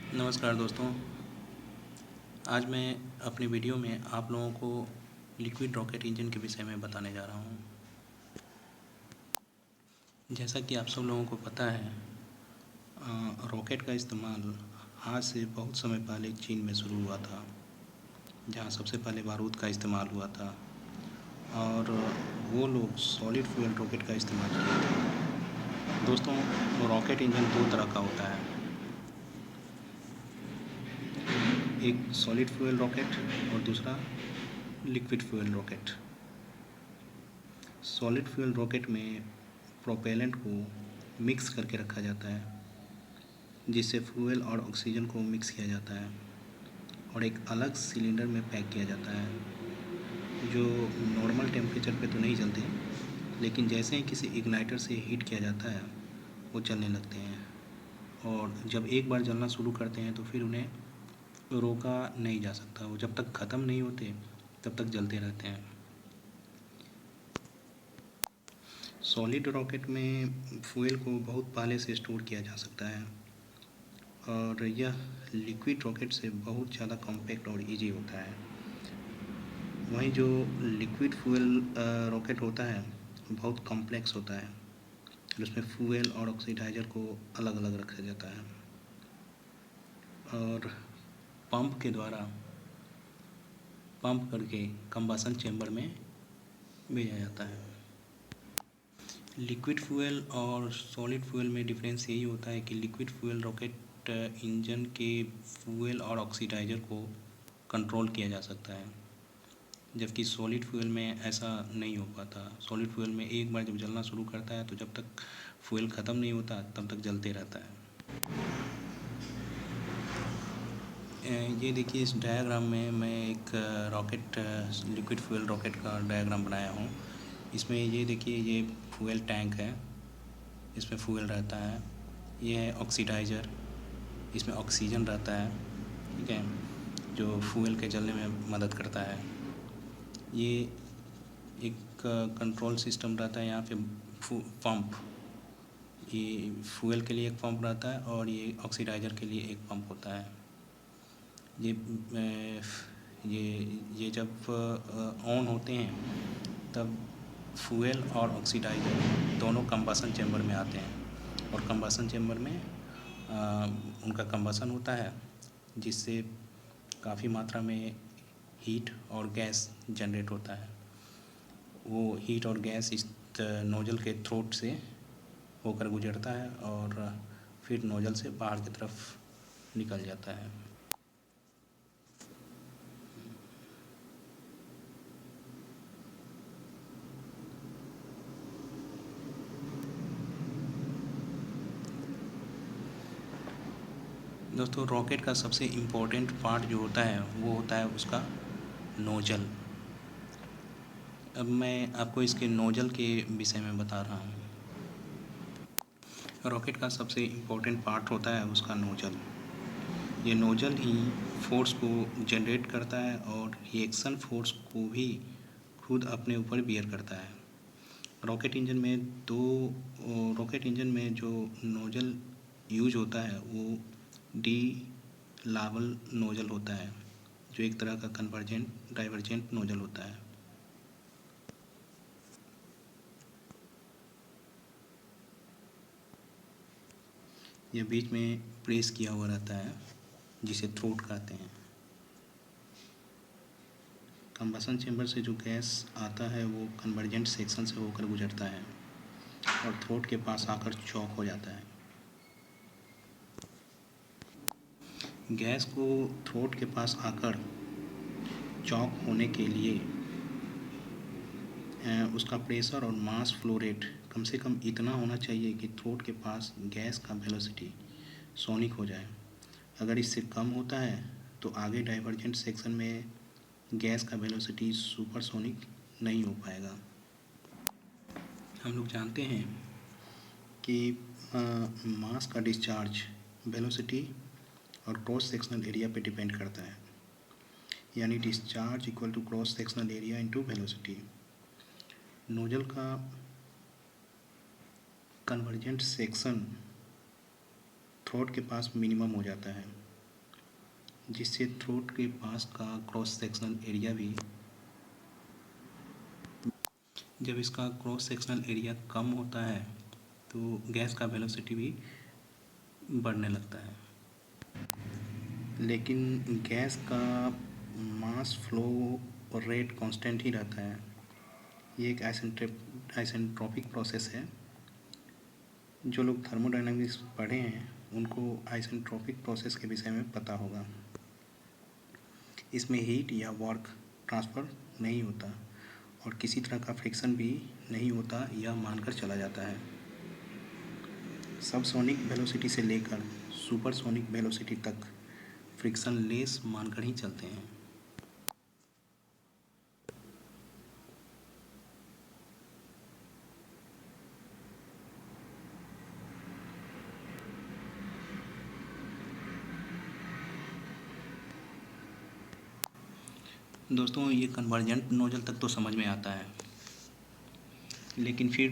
नमस्कार दोस्तों। आज मैं अपनी वीडियो में आप लोगों को लिक्विड रॉकेट इंजन के विषय में बताने जा रहा हूँ। जैसा कि आप सब लोगों को पता है, रॉकेट का इस्तेमाल आज से बहुत समय पहले चीन में शुरू हुआ था, जहाँ सबसे पहले बारूद का इस्तेमाल हुआ था और वो लोग सॉलिड फ्यूल रॉकेट का इस्तेमाल किए थे। दोस्तों, रॉकेट इंजन दो तरह का होता है, एक सॉलिड फ्यूल रॉकेट और दूसरा liquid fuel rocket. Solid fuel rocket में प्रोपेलेंट को मिक्स करके रखा जाता है, जिससे फ्यूल और ऑक्सीजन को मिक्स किया जाता है और एक अलग सिलेंडर में पैक किया जाता है, जो नॉर्मल टेम्परेचर पे तो नहीं जलते, लेकिन जैसे ही किसी इग्नाइटर से हीट किया जाता है वो चलने लगते हैं और जब एक बार जलना शुरू करते हैं तो फिर उन्हें रोका नहीं जा सकता। वो जब तक ख़त्म नहीं होते तब तक जलते रहते हैं। सॉलिड रॉकेट में फ्यूल को बहुत पहले से स्टोर किया जा सकता है और यह लिक्विड रॉकेट से बहुत ज़्यादा कॉम्पैक्ट और इजी होता है। वहीं जो लिक्विड फ्यूल रॉकेट होता है बहुत कॉम्प्लेक्स होता है और उसमें फ्यूल और ऑक्सीडाइज़र को अलग अलग रखा जाता है और पंप के द्वारा पंप करके कंबसन चेंबर में भेजा जाता है। लिक्विड फ्यूल और सॉलिड फ्यूल में डिफरेंस यही होता है कि लिक्विड फ्यूल रॉकेट इंजन के फ्यूल और ऑक्सीडाइज़र को कंट्रोल किया जा सकता है, जबकि सॉलिड फ्यूल में ऐसा नहीं हो पाता। सॉलिड फ्यूल में एक बार जब जलना शुरू करता है तो जब तक फ्यूल ख़त्म नहीं होता तब तक जलते रहता है। ये देखिए, इस डायग्राम में मैं एक रॉकेट लिक्विड फ्यूल रॉकेट का डायग्राम बनाया हूँ। इसमें ये देखिए, ये फ्यूल टैंक है, इसमें फ्यूल रहता है। ये है ऑक्सीडाइज़र, इसमें ऑक्सीजन रहता है, ठीक है, जो फ्यूल के जलने में मदद करता है। ये एक कंट्रोल सिस्टम रहता है यहाँ पे, पंप, ये फ्यूल के लिए एक पंप रहता है और ये ऑक्सीडाइज़र के लिए एक पंप होता है। ये ये जब ऑन होते हैं तब फ्यूल और ऑक्सीडाइज़र दोनों कंबसन चेंबर में आते हैं और कंबसन चेंबर में उनका कंबसन होता है, जिससे काफ़ी मात्रा में हीट और गैस जनरेट होता है। वो हीट और गैस इस नोज़ल के थ्रोट से होकर गुजरता है और फिर नोज़ल से बाहर की तरफ निकल जाता है। दोस्तों, रॉकेट का सबसे इम्पोर्टेंट पार्ट जो होता है वो होता है उसका नोज़ल। अब मैं आपको इसके नोज़ल के विषय में बता रहा हूँ। रॉकेट का सबसे इम्पोर्टेंट पार्ट होता है उसका नोज़ल। ये नोज़ल ही फोर्स को जनरेट करता है और रिएक्शन फोर्स को भी खुद अपने ऊपर बियर करता है। रॉकेट इंजन में जो नोज़ल यूज होता है वो डी लावल नोज़ल होता है, जो एक तरह का कन्वर्जेंट डाइवर्जेंट नोज़ल होता है। यह बीच में प्रेस किया हुआ रहता है, जिसे थ्रोट कहते हैं। कंबसन चेंबर से जो गैस आता है वो कन्वर्जेंट सेक्शन से होकर गुजरता है और थ्रोट के पास आकर चॉक हो जाता है। गैस को थ्रोट के पास आकर चॉक होने के लिए उसका प्रेशर और मास फ्लो रेट कम से कम इतना होना चाहिए कि थ्रोट के पास गैस का वेलोसिटी सोनिक हो जाए। अगर इससे कम होता है तो आगे डाइवर्जेंट सेक्शन में गैस का वेलोसिटी सुपरसोनिक नहीं हो पाएगा। हम लोग जानते हैं कि मास का डिस्चार्ज वेलोसिटी और क्रॉस सेक्शनल एरिया पे डिपेंड करता है, यानी discharge equal to cross sectional area into velocity. Nozzle का कन्वर्जेंट सेक्शन थ्रोट के पास मिनिमम हो जाता है जिससे थ्रोट के पास का क्रॉस सेक्शनल एरिया भी, जब इसका क्रॉस सेक्शनल एरिया कम होता है तो गैस का वेलोसिटी भी बढ़ने लगता है। लेकिन गैस का मास फ्लो रेट कांस्टेंट ही रहता है। ये एक आइसेंट्रोपिक प्रोसेस है। जो लोग थर्मोडायनामिक्स पढ़े हैं उनको आइसेंट्रोपिक प्रोसेस के विषय में पता होगा। इसमें हीट या वर्क ट्रांसफ़र नहीं होता और किसी तरह का फ्रिक्शन भी नहीं होता, यह मानकर चला जाता है। सबसोनिक वेलोसिटी से लेकर सुपरसोनिक वेलोसिटी तक फ्रिक्शन लेस मानकर ही चलते हैं। दोस्तों, ये कन्वर्जेंट नोजल तक तो समझ में आता है, लेकिन फिर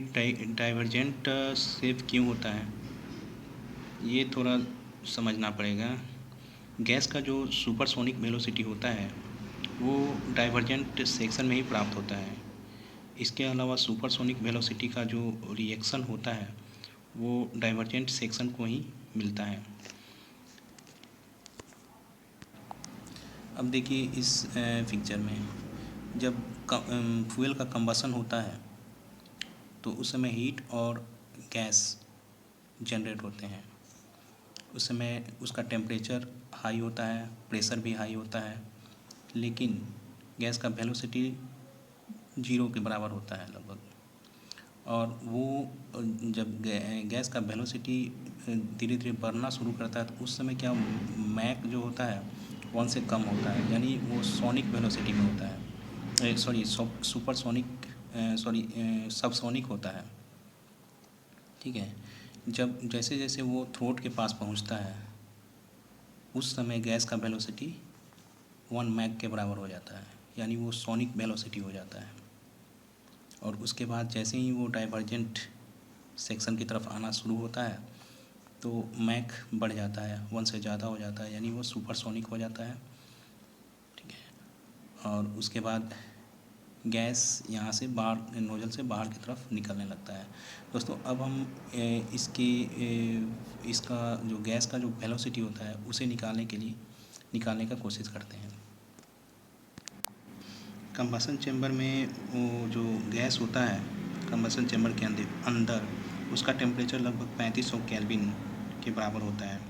डाइवर्जेंट शेप क्यों होता है ये थोड़ा समझना पड़ेगा। गैस का जो सुपरसोनिक वेलोसिटी होता है वो डाइवर्जेंट सेक्शन में ही प्राप्त होता है। इसके अलावा सुपरसोनिक वेलोसिटी का जो रिएक्शन होता है वो डाइवर्जेंट सेक्शन को ही मिलता है। अब देखिए इस पिक्चर में जब फ्यूल का कंबसन होता है तो उस समय हीट और गैस जनरेट होते हैं। उस समय उसका टेम्परेचर हाई होता है, प्रेशर भी हाई होता है, लेकिन गैस का वेलोसिटी 0 के बराबर होता है लगभग। और वो जब गैस का वेलोसिटी धीरे धीरे बढ़ना शुरू करता है तो उस समय क्या मैक जो होता है 1 से कम होता है, यानी वो सोनिक वेलोसिटी में होता है, सुपरसोनिक सबसोनिक होता है। ठीक है। जब जैसे जैसे वो थ्रोट के पास पहुंचता है उस समय गैस का वेलोसिटी 1 मैक के बराबर हो जाता है, यानी वो सोनिक वेलोसिटी हो जाता है। और उसके बाद जैसे ही वो डाइवर्जेंट सेक्शन की तरफ आना शुरू होता है तो मैक बढ़ जाता है, 1 से ज़्यादा हो जाता है, यानी वो सुपरसोनिक हो जाता है। ठीक है। और उसके बाद गैस यहाँ से बाहर, नोजल से बाहर की तरफ निकलने लगता है। दोस्तों, अब हम इसका जो गैस का जो वेलोसिटी होता है उसे निकालने का कोशिश करते हैं। कंबसन चेंबर में वो जो गैस होता है कंबसन चेंबर के अंदर उसका टेम्परेचर लगभग 3500 केल्विन के बराबर होता है।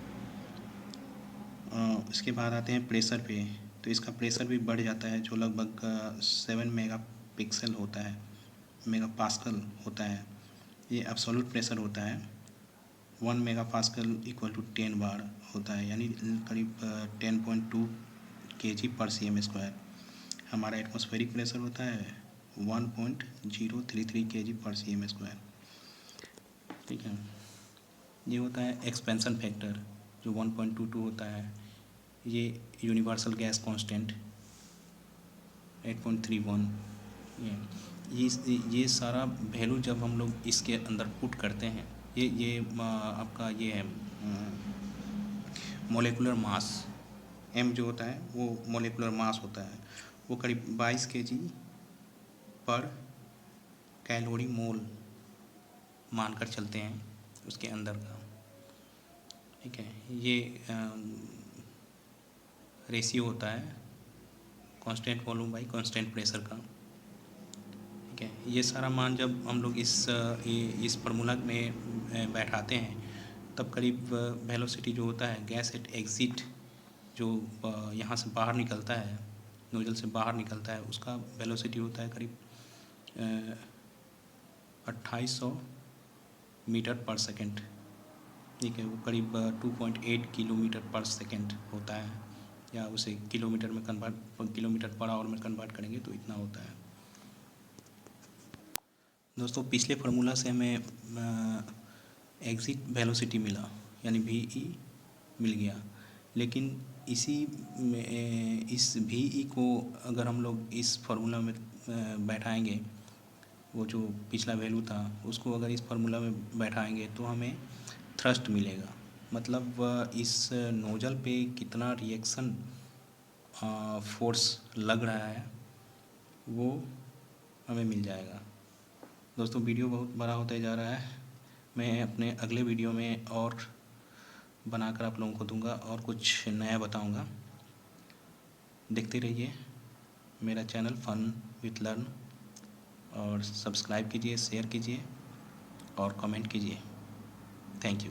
इसके बाद आते हैं प्रेशर पे, तो इसका प्रेशर भी बढ़ जाता है जो लगभग 7 मेगा पिक्सल होता है, मेगा पास्कल होता है। ये एब्सोल्यूट प्रेशर होता है। 1 मेगा पास्कल इक्वल टू 10 बार होता है, यानी करीब 10.2 kg पर cm²। हमारा एटमॉस्फेरिक प्रेशर होता है 1.033 kg पर cm²। ठीक है। ये होता है एक्सपेंशन फैक्टर जो 1.22 होता है। ये यूनिवर्सल गैस कांस्टेंट 8.31। ये सारा वैल्यू जब हम लोग इसके अंदर पुट करते हैं, ये आपका ये है मोलेकुलर मास। m जो होता है वो मोलेकुलर मास होता है, वो करीब 22 kg पर कैलोरी मोल मानकर चलते हैं उसके अंदर का। ठीक है। ये रेशियो होता है constant volume by constant pressure का। ठीक है। ये सारा मान जब हम लोग इस फार्मूला में बैठाते हैं तब करीब वेलोसिटी जो होता है गैस एट एग्जिट जो यहाँ से बाहर निकलता है, नोजल से बाहर निकलता है, उसका वेलोसिटी होता है करीब 2800 मीटर पर सेकेंड। ठीक है। वो करीब 2.8 किलोमीटर पर सेकेंड होता है, या उसे किलोमीटर पर आवर में कन्वर्ट करेंगे तो इतना होता है। दोस्तों, पिछले फार्मूला से हमें एग्जिट वेलोसिटी मिला, यानी VE मिल गया, लेकिन इस VE को अगर हम लोग इस फार्मूला में बैठाएंगे, वो जो पिछला वैल्यू था उसको अगर इस फार्मूला में बैठाएंगे तो हमें थ्रस्ट मिलेगा। मतलब इस नोजल पे कितना रिएक्शन फोर्स लग रहा है वो हमें मिल जाएगा। दोस्तों वीडियो बहुत बड़ा होते जा रहा है, मैं अपने अगले वीडियो में और बनाकर आप लोगों को दूंगा और कुछ नया बताऊंगा। देखते रहिए मेरा चैनल फन विथ लर्न, और सब्सक्राइब कीजिए, शेयर कीजिए और कमेंट कीजिए। Thank you.